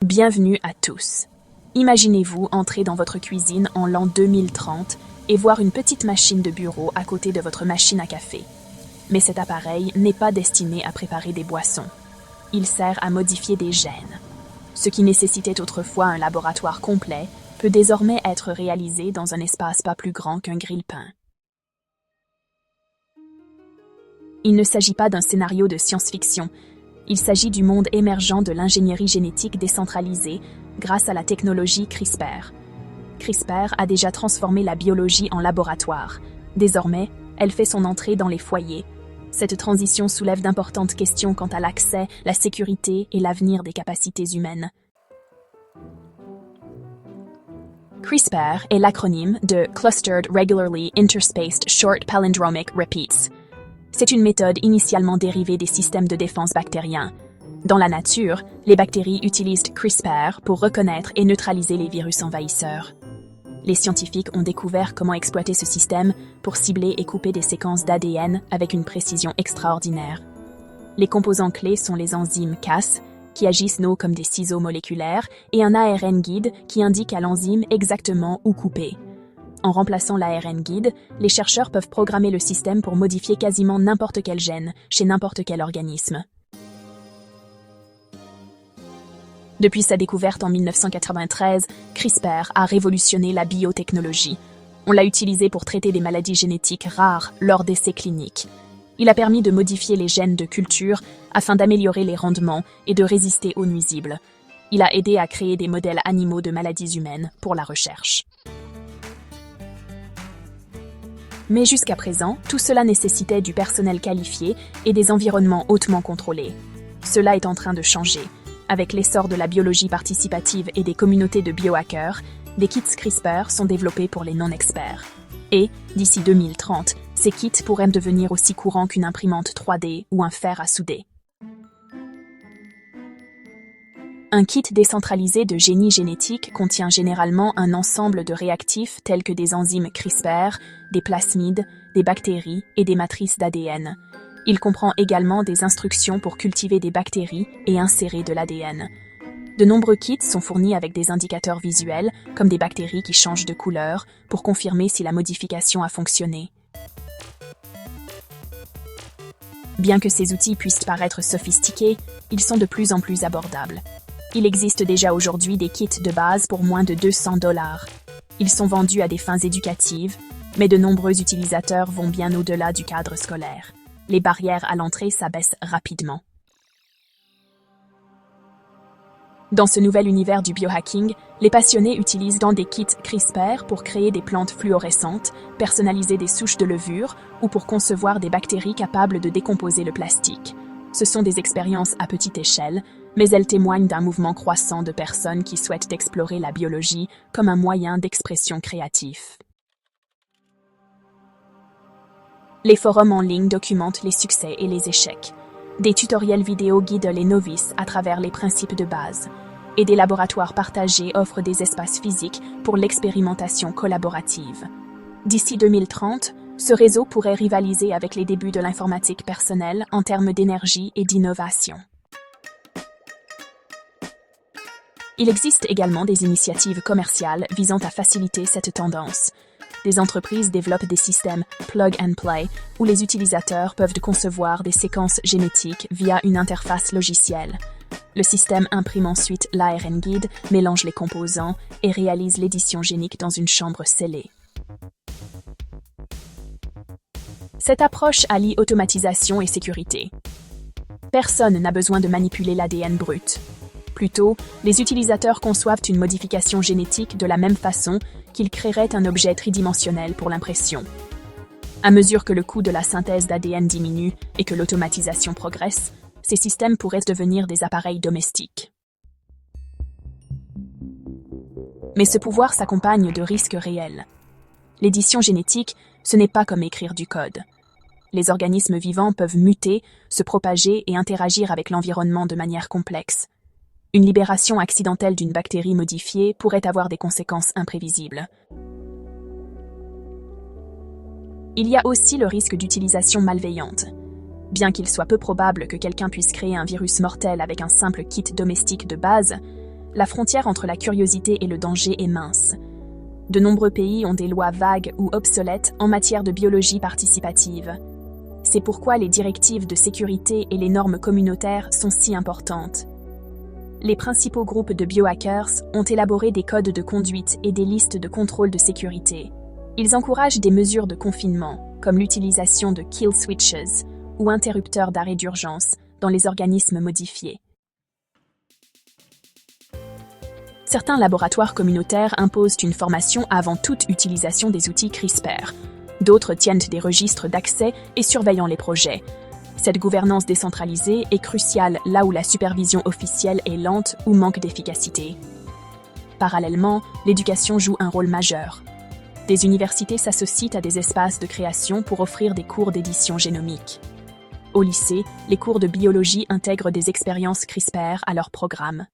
Bienvenue à tous. Imaginez-vous entrer dans votre cuisine en l'an 2030 et voir une petite machine de bureau à côté de votre machine à café. Mais cet appareil n'est pas destiné à préparer des boissons. Il sert à modifier des gènes. Ce qui nécessitait autrefois un laboratoire complet peut désormais être réalisé dans un espace pas plus grand qu'un grille-pain. Il ne s'agit pas d'un scénario de science-fiction. Il s'agit du monde émergent de l'ingénierie génétique décentralisée grâce à la technologie CRISPR. CRISPR a déjà transformé la biologie en laboratoire. Désormais, elle fait son entrée dans les foyers. Cette transition soulève d'importantes questions quant à l'accès, la sécurité et l'avenir des capacités humaines. CRISPR est l'acronyme de Clustered Regularly Interspaced Short Palindromic Repeats. C'est une méthode initialement dérivée des systèmes de défense bactériens. Dans la nature, les bactéries utilisent CRISPR pour reconnaître et neutraliser les virus envahisseurs. Les scientifiques ont découvert comment exploiter ce système pour cibler et couper des séquences d'ADN avec une précision extraordinaire. Les composants clés sont les enzymes Cas, qui agissent comme des ciseaux moléculaires, et un ARN guide qui indique à l'enzyme exactement où couper. En remplaçant l'ARN guide, les chercheurs peuvent programmer le système pour modifier quasiment n'importe quel gène, chez n'importe quel organisme. Depuis sa découverte en 1993, CRISPR a révolutionné la biotechnologie. On l'a utilisé pour traiter des maladies génétiques rares lors d'essais cliniques. Il a permis de modifier les gènes de culture afin d'améliorer les rendements et de résister aux nuisibles. Il a aidé à créer des modèles animaux de maladies humaines pour la recherche. Mais jusqu'à présent, tout cela nécessitait du personnel qualifié et des environnements hautement contrôlés. Cela est en train de changer. Avec l'essor de la biologie participative et des communautés de biohackers, des kits CRISPR sont développés pour les non-experts. Et, d'ici 2030, ces kits pourraient devenir aussi courants qu'une imprimante 3D ou un fer à souder. Un kit décentralisé de génie génétique contient généralement un ensemble de réactifs tels que des enzymes CRISPR, des plasmides, des bactéries et des matrices d'ADN. Il comprend également des instructions pour cultiver des bactéries et insérer de l'ADN. De nombreux kits sont fournis avec des indicateurs visuels, comme des bactéries qui changent de couleur, pour confirmer si la modification a fonctionné. Bien que ces outils puissent paraître sophistiqués, ils sont de plus en plus abordables. Il existe déjà aujourd'hui des kits de base pour moins de $200. Ils sont vendus à des fins éducatives, mais de nombreux utilisateurs vont bien au-delà du cadre scolaire. Les barrières à l'entrée s'abaissent rapidement. Dans ce nouvel univers du biohacking, les passionnés utilisent des kits CRISPR pour créer des plantes fluorescentes, personnaliser des souches de levure ou pour concevoir des bactéries capables de décomposer le plastique. Ce sont des expériences à petite échelle, mais elles témoignent d'un mouvement croissant de personnes qui souhaitent explorer la biologie comme un moyen d'expression créatif. Les forums en ligne documentent les succès et les échecs. Des tutoriels vidéo guident les novices à travers les principes de base. Et des laboratoires partagés offrent des espaces physiques pour l'expérimentation collaborative. D'ici 2030, ce réseau pourrait rivaliser avec les débuts de l'informatique personnelle en termes d'énergie et d'innovation. Il existe également des initiatives commerciales visant à faciliter cette tendance. Des entreprises développent des systèmes plug and play où les utilisateurs peuvent concevoir des séquences génétiques via une interface logicielle. Le système imprime ensuite l'ARN guide, mélange les composants et réalise l'édition génique dans une chambre scellée. Cette approche allie automatisation et sécurité. Personne n'a besoin de manipuler l'ADN brut. Plutôt, les utilisateurs conçoivent une modification génétique de la même façon qu'ils créeraient un objet tridimensionnel pour l'impression. À mesure que le coût de la synthèse d'ADN diminue et que l'automatisation progresse, ces systèmes pourraient devenir des appareils domestiques. Mais ce pouvoir s'accompagne de risques réels. L'édition génétique, ce n'est pas comme écrire du code. Les organismes vivants peuvent muter, se propager et interagir avec l'environnement de manière complexe. Une libération accidentelle d'une bactérie modifiée pourrait avoir des conséquences imprévisibles. Il y a aussi le risque d'utilisation malveillante. Bien qu'il soit peu probable que quelqu'un puisse créer un virus mortel avec un simple kit domestique de base, la frontière entre la curiosité et le danger est mince. De nombreux pays ont des lois vagues ou obsolètes en matière de biologie participative. C'est pourquoi les directives de sécurité et les normes communautaires sont si importantes. Les principaux groupes de biohackers ont élaboré des codes de conduite et des listes de contrôle de sécurité. Ils encouragent des mesures de confinement, comme l'utilisation de kill switches ou interrupteurs d'arrêt d'urgence dans les organismes modifiés. Certains laboratoires communautaires imposent une formation avant toute utilisation des outils CRISPR. D'autres tiennent des registres d'accès et surveillant les projets. Cette gouvernance décentralisée est cruciale là où la supervision officielle est lente ou manque d'efficacité. Parallèlement, l'éducation joue un rôle majeur. Des universités s'associent à des espaces de création pour offrir des cours d'édition génomique. Au lycée, les cours de biologie intègrent des expériences CRISPR à leur programme.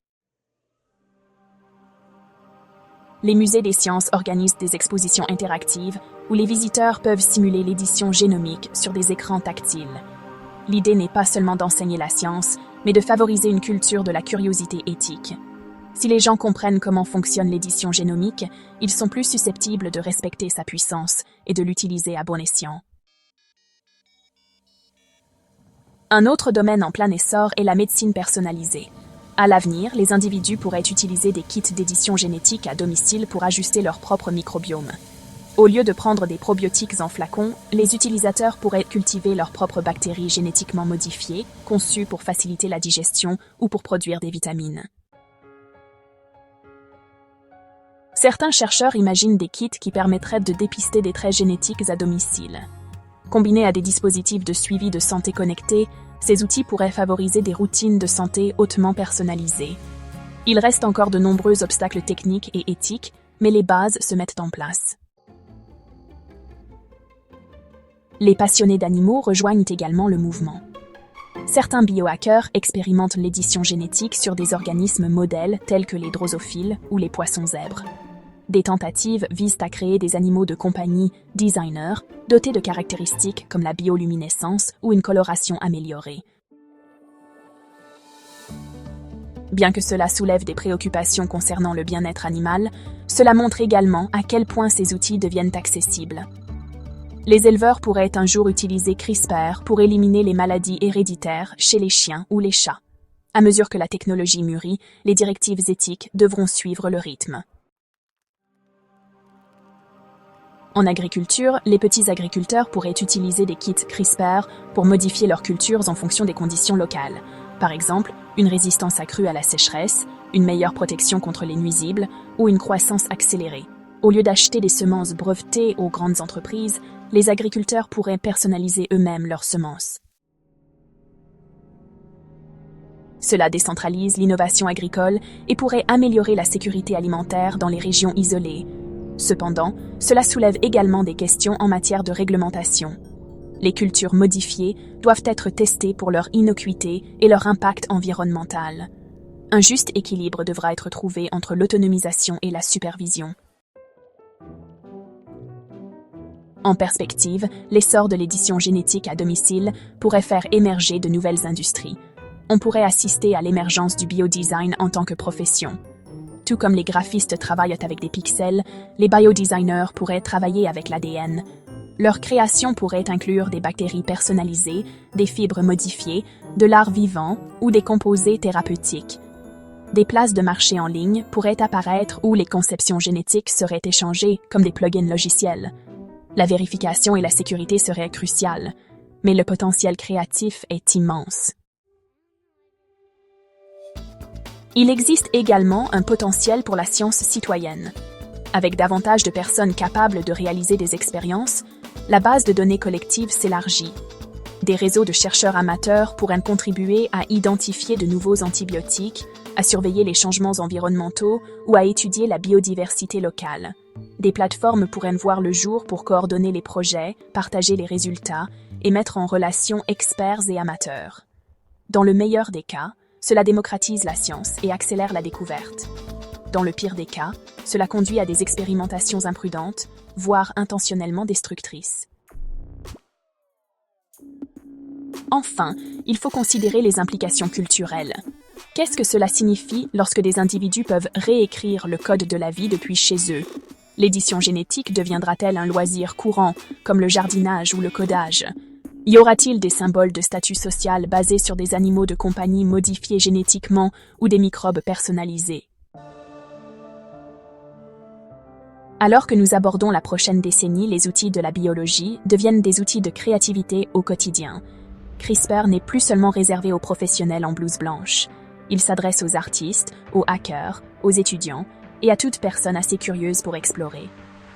Les musées des sciences organisent des expositions interactives où les visiteurs peuvent simuler l'édition génomique sur des écrans tactiles. L'idée n'est pas seulement d'enseigner la science, mais de favoriser une culture de la curiosité éthique. Si les gens comprennent comment fonctionne l'édition génomique, ils sont plus susceptibles de respecter sa puissance et de l'utiliser à bon escient. Un autre domaine en plein essor est la médecine personnalisée. À l'avenir, les individus pourraient utiliser des kits d'édition génétique à domicile pour ajuster leur propre microbiome. Au lieu de prendre des probiotiques en flacons, les utilisateurs pourraient cultiver leurs propres bactéries génétiquement modifiées, conçues pour faciliter la digestion ou pour produire des vitamines. Certains chercheurs imaginent des kits qui permettraient de dépister des traits génétiques à domicile. Combinés à des dispositifs de suivi de santé connectés, ces outils pourraient favoriser des routines de santé hautement personnalisées. Il reste encore de nombreux obstacles techniques et éthiques, mais les bases se mettent en place. Les passionnés d'animaux rejoignent également le mouvement. Certains biohackers expérimentent l'édition génétique sur des organismes modèles tels que les drosophiles ou les poissons zèbres. Des tentatives visent à créer des animaux de compagnie designers dotés de caractéristiques comme la bioluminescence ou une coloration améliorée. Bien que cela soulève des préoccupations concernant le bien-être animal, cela montre également à quel point ces outils deviennent accessibles. Les éleveurs pourraient un jour utiliser CRISPR pour éliminer les maladies héréditaires chez les chiens ou les chats. À mesure que la technologie mûrit, les directives éthiques devront suivre le rythme. En agriculture, les petits agriculteurs pourraient utiliser des kits CRISPR pour modifier leurs cultures en fonction des conditions locales. Par exemple, une résistance accrue à la sécheresse, une meilleure protection contre les nuisibles ou une croissance accélérée. Au lieu d'acheter des semences brevetées aux grandes entreprises, les agriculteurs pourraient personnaliser eux-mêmes leurs semences. Cela décentralise l'innovation agricole et pourrait améliorer la sécurité alimentaire dans les régions isolées. Cependant, cela soulève également des questions en matière de réglementation. Les cultures modifiées doivent être testées pour leur innocuité et leur impact environnemental. Un juste équilibre devra être trouvé entre l'autonomisation et la supervision. En perspective, l'essor de l'édition génétique à domicile pourrait faire émerger de nouvelles industries. On pourrait assister à l'émergence du biodesign en tant que profession. Tout comme les graphistes travaillent avec des pixels, les biodesigners pourraient travailler avec l'ADN. Leur création pourrait inclure des bactéries personnalisées, des fibres modifiées, de l'art vivant ou des composés thérapeutiques. Des places de marché en ligne pourraient apparaître où les conceptions génétiques seraient échangées comme des plugins logiciels. La vérification et la sécurité seraient cruciales, mais le potentiel créatif est immense. Il existe également un potentiel pour la science citoyenne. Avec davantage de personnes capables de réaliser des expériences, la base de données collective s'élargit. Des réseaux de chercheurs amateurs pourraient contribuer à identifier de nouveaux antibiotiques, à surveiller les changements environnementaux ou à étudier la biodiversité locale. Des plateformes pourraient voir le jour pour coordonner les projets, partager les résultats et mettre en relation experts et amateurs. Dans le meilleur des cas, cela démocratise la science et accélère la découverte. Dans le pire des cas, cela conduit à des expérimentations imprudentes, voire intentionnellement destructrices. Enfin, il faut considérer les implications culturelles. Qu'est-ce que cela signifie lorsque des individus peuvent réécrire le code de la vie depuis chez eux? L'édition génétique deviendra-t-elle un loisir courant, comme le jardinage ou le codage? Y aura-t-il des symboles de statut social basés sur des animaux de compagnie modifiés génétiquement ou des microbes personnalisés? Alors que nous abordons la prochaine décennie, les outils de la biologie deviennent des outils de créativité au quotidien. CRISPR n'est plus seulement réservé aux professionnels en blouse blanche. Il s'adresse aux artistes, aux hackers, aux étudiants et à toute personne assez curieuse pour explorer.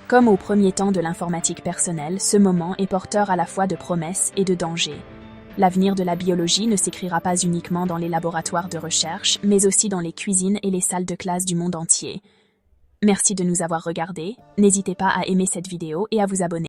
Comme au premier temps de l'informatique personnelle, ce moment est porteur à la fois de promesses et de dangers. L'avenir de la biologie ne s'écrira pas uniquement dans les laboratoires de recherche, mais aussi dans les cuisines et les salles de classe du monde entier. Merci de nous avoir regardés, n'hésitez pas à aimer cette vidéo et à vous abonner.